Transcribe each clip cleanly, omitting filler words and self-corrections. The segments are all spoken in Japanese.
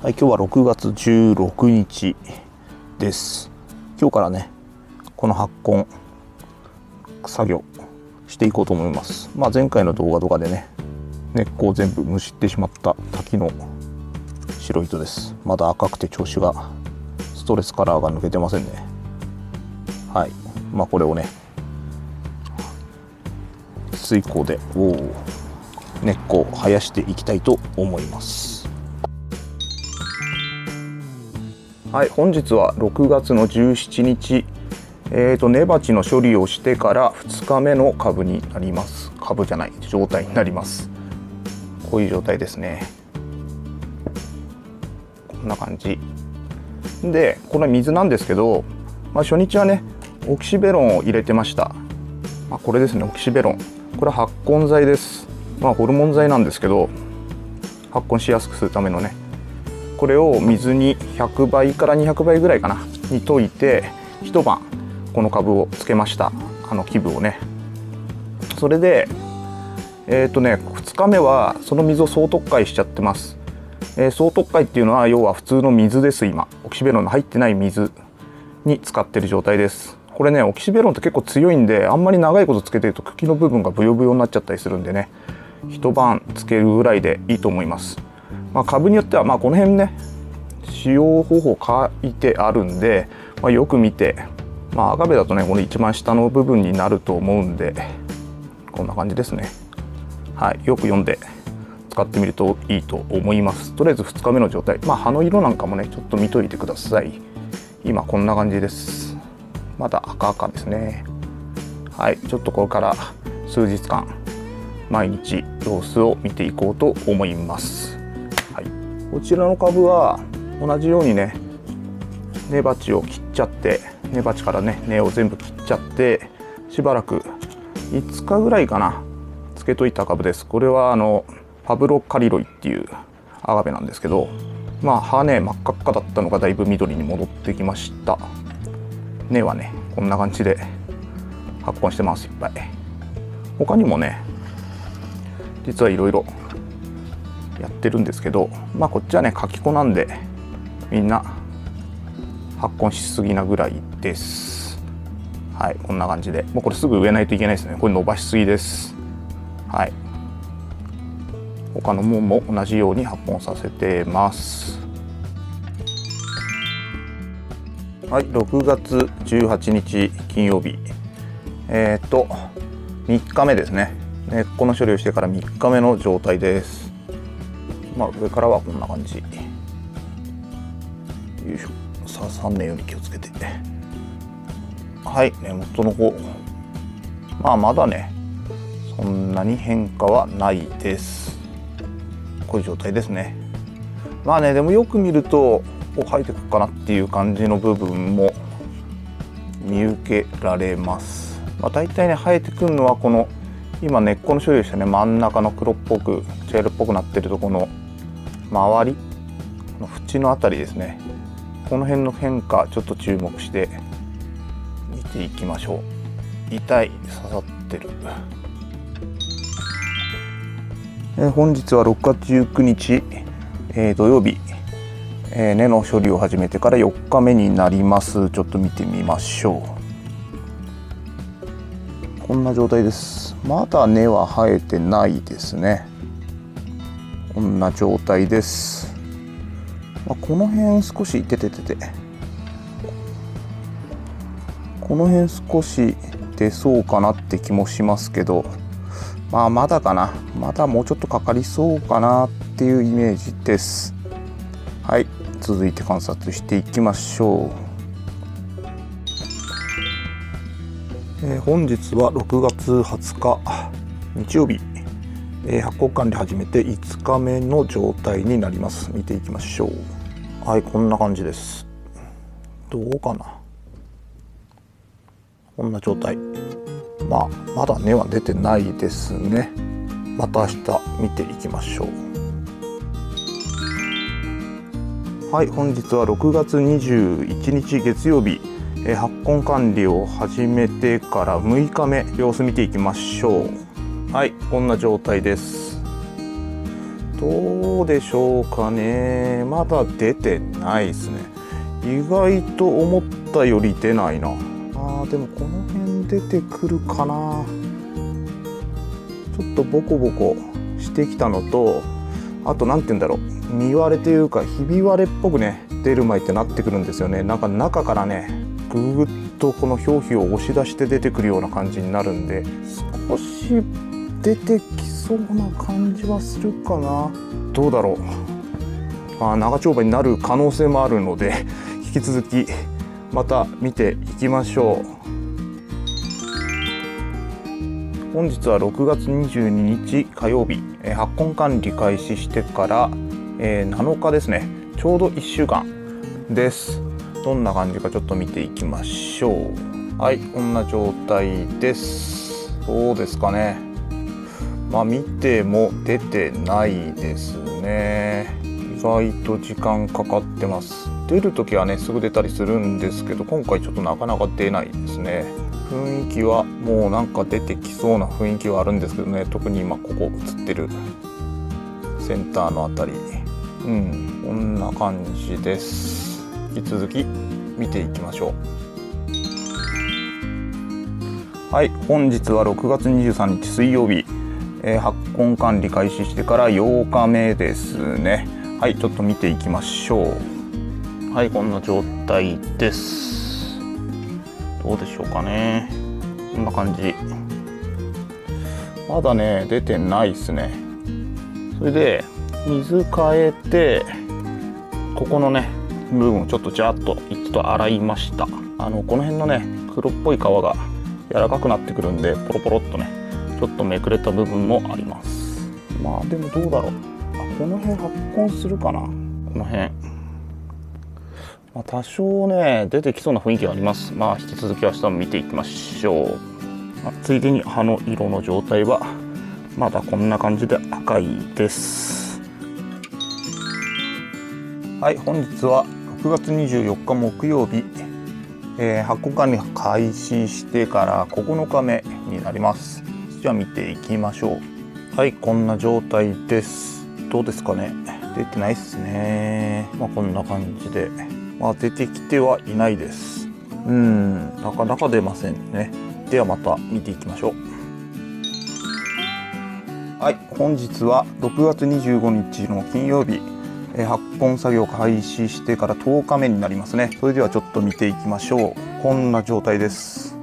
はい、今日は6月16日です。今日からね、この発根作業していこうと思います。前回の動画とかでね、根っこを全部むしってしまった滝の白糸です。まだ赤くて調子が、ストレスカラーが抜けてませんね。はい、これをね、水耕で根っこを生やしていきたいと思います。はい、本日は6月の17日、根鉢の処理をしてから2日目の株になります。株じゃない、状態になります。こういう状態ですね。こんな感じで、これは水なんですけど、初日はねオキシベロンを入れてました。これですね、オキシベロン、これは発根剤です。ホルモン剤なんですけど、発根しやすくするためのね、これを水に100倍から200倍ぐらいかなに溶いて一晩この株をつけました。基部をね。それで2日目はその水を総特解しちゃってます。総特解っていうのは要は普通の水です。今オキシベロンの入ってない水に使ってる状態です。これね、オキシベロンって結構強いんで、あんまり長いことつけてると茎の部分がブヨブヨになっちゃったりするんでね、一晩つけるぐらいでいいと思います。株によってはこの辺ね、使用方法書いてあるんで、よく見て、アガベだとねこの一番下の部分になると思うんで、こんな感じですね。はい、よく読んで使ってみるといいと思います。とりあえず2日目の状態、葉の色なんかもねちょっと見といてください。今こんな感じです。まだ赤々ですね。はい、ちょっとこれから数日間毎日様子を見ていこうと思います。はい、こちらの株は同じようにね、根鉢を切っちゃって、根鉢からね根を全部切っちゃって、しばらく5日ぐらいかなつけといた株です。これはパブロカリロイっていうアガベなんですけど、葉ね真っ赤っかだったのがだいぶ緑に戻ってきました。根はねこんな感じで発根してます。いっぱい。他にもね実はいろいろやってるんですけど、こっちはねかき粉なんでみんな発根しすぎなぐらいです。はい、こんな感じで、これすぐ植えないといけないですね。これ伸ばしすぎです。はい、他のもんも同じように発根させてます。はい、6月18日金曜日、3日目ですね。根っこの処理をしてから3日目の状態です。上からはこんな感じ。よいしょ、刺さんねえように気をつけて。はい、根元の方、まだねそんなに変化はないです。こういう状態ですね。でもよく見ると生えてくかなっていう感じの部分も見受けられます。だいたいね生えてくるのはこの今根っこの処理をしてね、真ん中の黒っぽく茶色っぽくなってるとこの周りの縁のあたりですね。この辺の変化ちょっと注目して見ていきましょう。痛い、刺さってる。本日は6月19日、土曜日、根の処理を始めてから4日目になります。ちょっと見てみましょう。こんな状態です。まだ根は生えてないですね。こんな状態です。この辺少しこの辺少し出そうかなって気もしますけど、まだかな。まだもうちょっとかかりそうかなっていうイメージです。はい、続いて観察していきましょう。本日は6月20日日曜日、発根管理始めて5日目の状態になります。見ていきましょう。はい、こんな感じです。どうかな。こんな状態。まだ根は出てないですね。また明日見ていきましょう。はい、本日は6月21日月曜日、発根管理を始めてから6日目、様子見ていきましょう。はい、こんな状態です。どうでしょうかね。まだ出てないですね。意外と思ったより出ないな。でもこの辺出てくるかな。ちょっとボコボコしてきたのと、あと何て言うんだろう、実割れというかひび割れっぽくね出る前ってなってくるんですよね。なんか中からねぐぐっとこの表皮を押し出して出てくるような感じになるんで、少し出てきそうな感じはするかな。どうだろう。長丁場になる可能性もあるので引き続きまた見ていきましょう。本日は6月22日火曜日、発根管理開始してから、7日ですね。ちょうど1週間です。どんな感じかちょっと見ていきましょう。はい、こんな状態です。どうですかね。見ても出てないですね。意外と時間かかってます。出るときはねすぐ出たりするんですけど、今回ちょっとなかなか出ないですね。雰囲気はもうなんか出てきそうな雰囲気はあるんですけどね。特に今ここ映ってるセンターのあたり、こんな感じです。引き続き見ていきましょう。はい、本日は6月23日水曜日、発根管理開始してから8日目ですね。はい、ちょっと見ていきましょう。はい、こんな状態です。どうでしょうかね。こんな感じ。まだね出てないですね。それで水変えて、ここのね部分をちょっとジャーッと一度洗いました。この辺のね黒っぽい皮が柔らかくなってくるんで、ポロポロっとねちょっとめくれた部分もあります。でもどうだろう。この辺発根するかな。この辺多少ね出てきそうな雰囲気があります。引き続き明日も見ていきましょう。ついでに葉の色の状態はまだこんな感じで赤いです。はい、本日は6月24日木曜日、発根管理開始してから9日目になります。じゃあ見ていきましょう。はい、こんな状態です。どうですかね。出てないっすね。こんな感じで、出てきてはいないです。なかなか出ませんね。ではまた見ていきましょう。はい、本日は6月25日の金曜日、発根作業開始してから10日目になりますね。それではちょっと見ていきましょう。こんな状態です。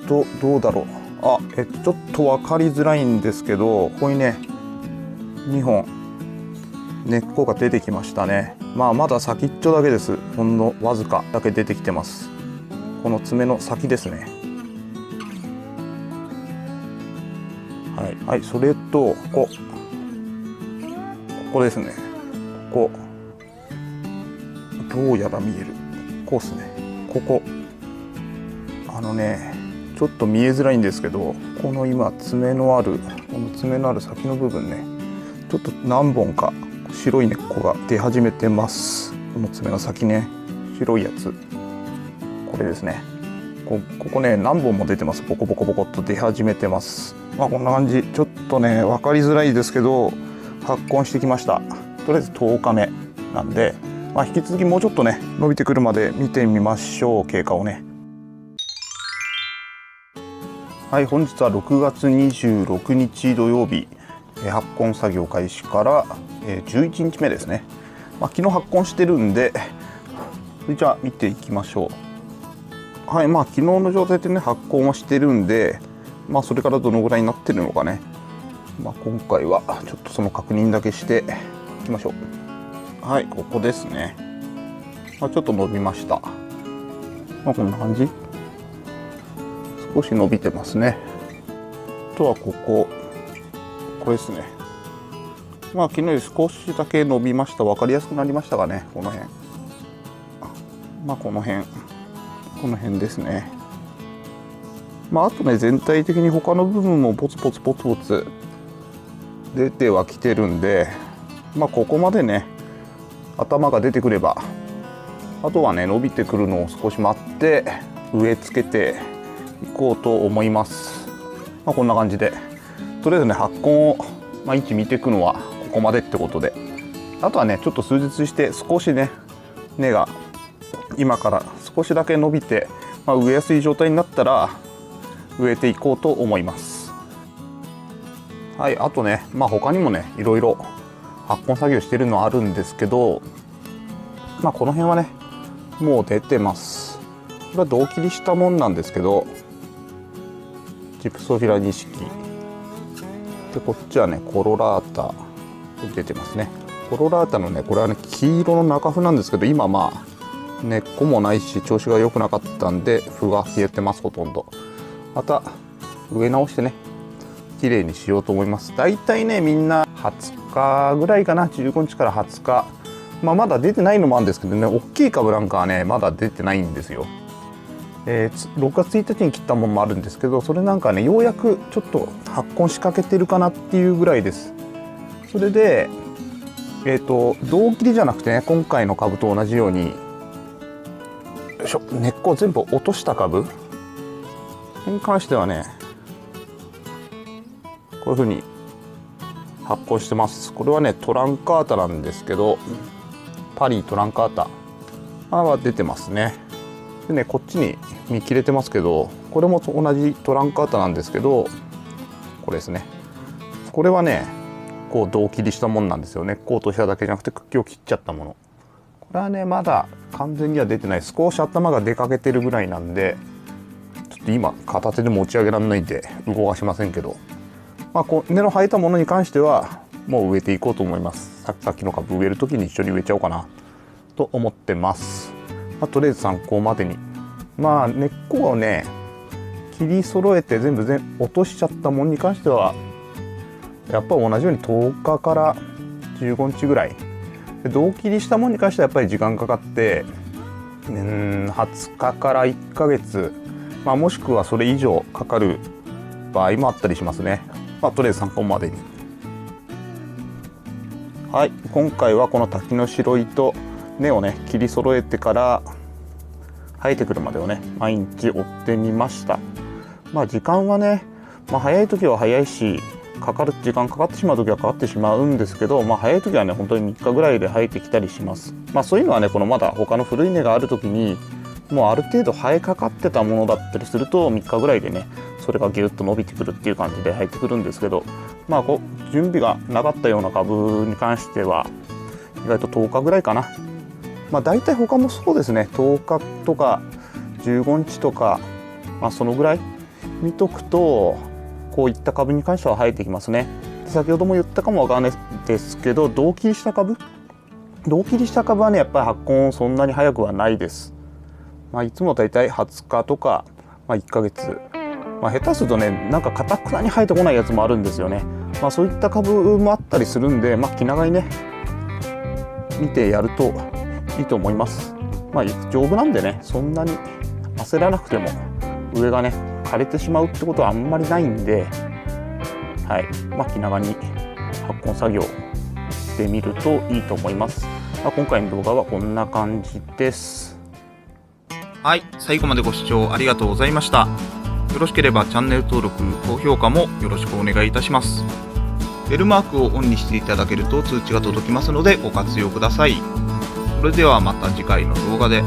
どうだろう。ちょっと分かりづらいんですけど、ここにね2本根っこが出てきましたね。まだ先っちょだけです。ほんのわずかだけ出てきてます。この爪の先ですね。はい、それとここですね。ここどうやら見える。こうですね。ここちょっと見えづらいんですけど、この今この爪のある先の部分ね、ちょっと何本か白い根っこが出始めてます。この爪の先ね、白いやつ、これですね。ここね何本も出てます。ボコボコボコっと出始めてます。こんな感じ。ちょっとね分かりづらいですけど発根してきました。とりあえず10日目なんで、引き続きもうちょっとね伸びてくるまで見てみましょう。経過をね。はい、本日は6月26日土曜日、発根作業開始から11日目ですね。昨日発根してるんで、それじゃあ見ていきましょう。はい、昨日の状態でね発根はしてるんで、それからどのぐらいになってるのかね、今回はちょっとその確認だけしていきましょう。はい、ここですね。ちょっと伸びました。こんな感じ。少し伸びてますね。あとはこれですね。昨日より少しだけ伸びました。分かりやすくなりましたかね。この辺、この辺ですね。あとね全体的に他の部分もポツポツ出てはきてるんで、ここまでね頭が出てくれば、あとはね伸びてくるのを少し待って植え付けていこうと思います。こんな感じでとりあえずね発根を毎日見ていくのはここまでってことで、あとはねちょっと数日して少しね根が今から少しだけ伸びて、植えやすい状態になったら植えていこうと思います。はい、あとね他にもねいろいろ発根作業してるのあるんですけど、この辺はねもう出てます。これは胴切りしたもんなんですけど、ジプソフィラ錦で、こっちはねコロラータ出てますね。コロラータのねこれはね黄色の中穂なんですけど、今根っこもないし調子が良くなかったんで穂が消えてます。ほとんどまた植え直してね綺麗にしようと思います。だいたいねみんな20日ぐらいかな、15日から20日、まだ出てないのもあるんですけどね、大きい株なんかはねまだ出てないんですよ。6月1日に切ったものもあるんですけど、それなんかねようやくちょっと発根しかけてるかなっていうぐらいです。それで胴切りじゃなくてね、今回の株と同じように根っこを全部落とした株に関してはねこういう風に発根してます。これはねトランカータなんですけど、パリトランカータは出てますね。でねこっちに見切れてますけど、これも同じトランカータなんですけど、これですね。これはねこう胴切りしたもんなんですよ。根っこを落としただけじゃなくて茎を切っちゃったもの。これはねまだ完全には出てない。少し頭が出かけてるぐらいなんで、ちょっと今片手で持ち上げられないんで動かしませんけど、こう根の生えたものに関してはもう植えていこうと思います。さっきの株植える時に一緒に植えちゃおうかなと思ってます。とりあえず参考までに根っこをね切り揃えて全部落としちゃったものに関してはやっぱ同じように10日から15日ぐらい、胴切りしたものに関してはやっぱり時間かかって20日から1ヶ月、もしくはそれ以上かかる場合もあったりしますね。とりあえず参考までに。はい、今回はこの滝の白いと根をね切り揃えてから生えてくるまでをね毎日追ってみました。時間はね、早い時は早いし時間かかってしまう時はかかってしまうんですけど、早い時はね本当に3日ぐらいで生えてきたりします。そういうのはねこのまだ他の古い根がある時にもうある程度生えかかってたものだったりすると3日ぐらいでねそれがギュッと伸びてくるっていう感じで生えてくるんですけど、準備がなかったような株に関しては意外と10日ぐらいかな。大体他もそうですね、10日とか15日とか、そのぐらい見とくとこういった株に関しては生えてきますね。先ほども言ったかもわからないですけど、胴切りした株はねやっぱり発根そんなに早くはないです。いつもだいたい20日とか、1ヶ月、下手するとねなんか堅くなに生えてこないやつもあるんですよね。そういった株もあったりするんで、気長にね見てやるといいと思います。丈夫なんでねそんなに焦らなくても上がね枯れてしまうってことはあんまりないんで、気長に発根作業してみるといいと思います。今回の動画はこんな感じです。はい、最後までご視聴ありがとうございました。よろしければチャンネル登録、高評価もよろしくお願いいたします。ベルマークをオンにしていただけると通知が届きますのでご活用ください。それではまた次回の動画で。